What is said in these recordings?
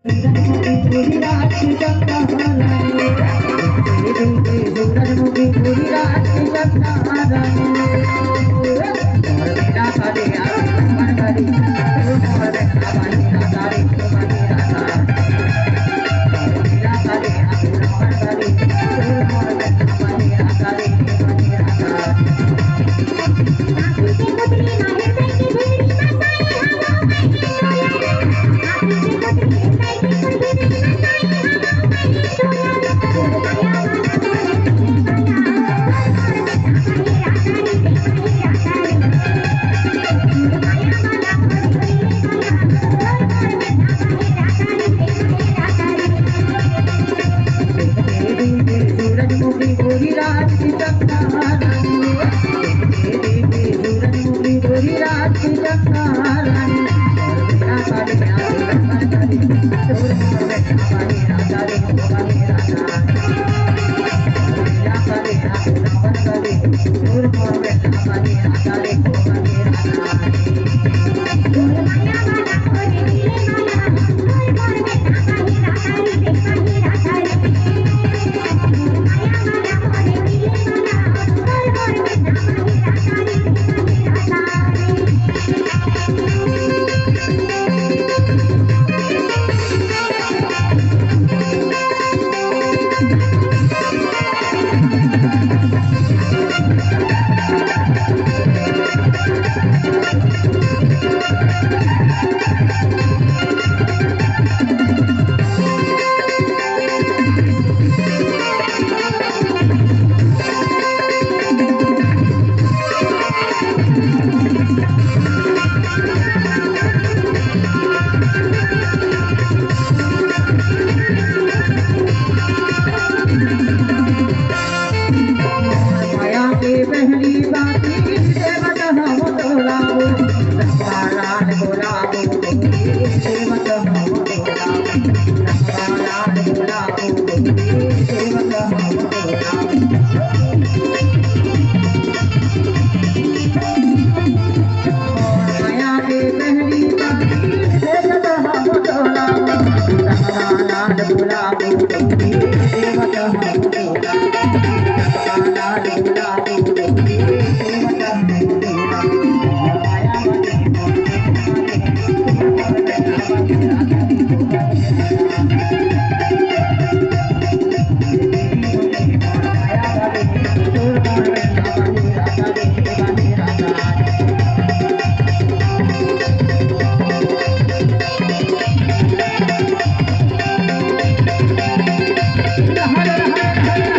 पूरी रात जगना रानी सूरजमुखी पूरी रात जगना रानी और मेरा सारे आसमान करी और देखा बानी रातारी बानी राता मेरा सारे आसमान करी और देखा बानी रातारी बानी राता सूरजमुखी पूरी रात जगना रानी सूरजमुखी पूरी रात जगना रानी और मेरा सारे आसमान करी और देखा बानी रातारी बानी राता मेरा सारे आसमान करी और देखा बानी रातारी बानी पहली बाती सेवत हम तोराबो रखवालाल बोलाबो सेवत हम तोराबो रखवालाल बोलाबो सेवत हम तोराबो माया के पहली बाती सेवत हम तोराबो रखवालाल बोलाबो सेवत हम तोराबो रखवालाल बोलाबो हर हर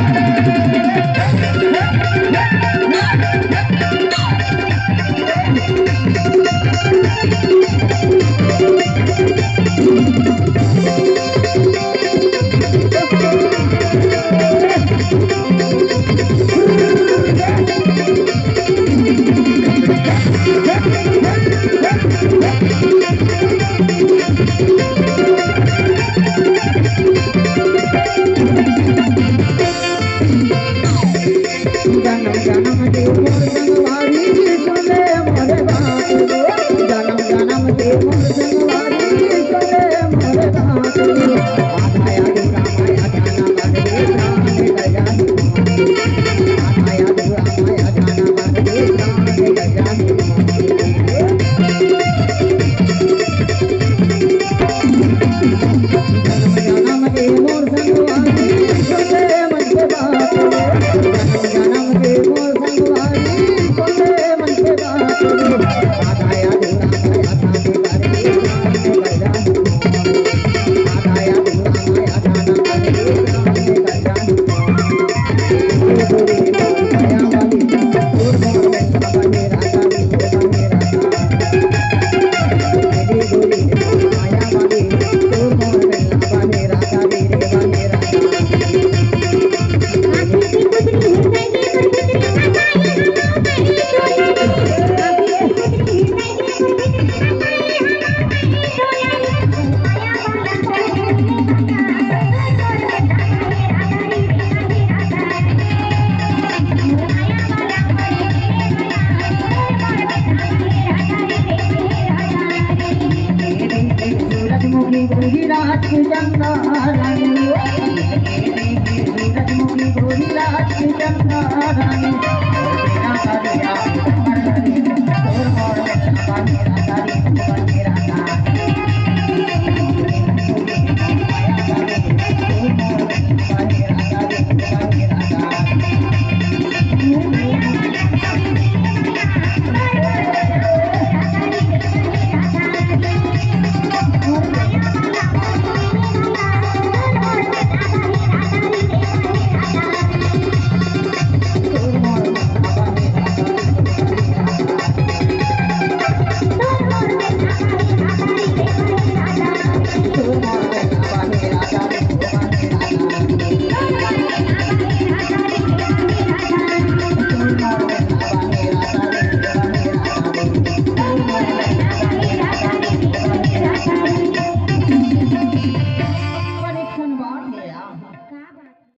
की चंदा रानी रजमुखी गोरी लाल की चंदा रानी मेरा सारिया और मोर में पानी सारी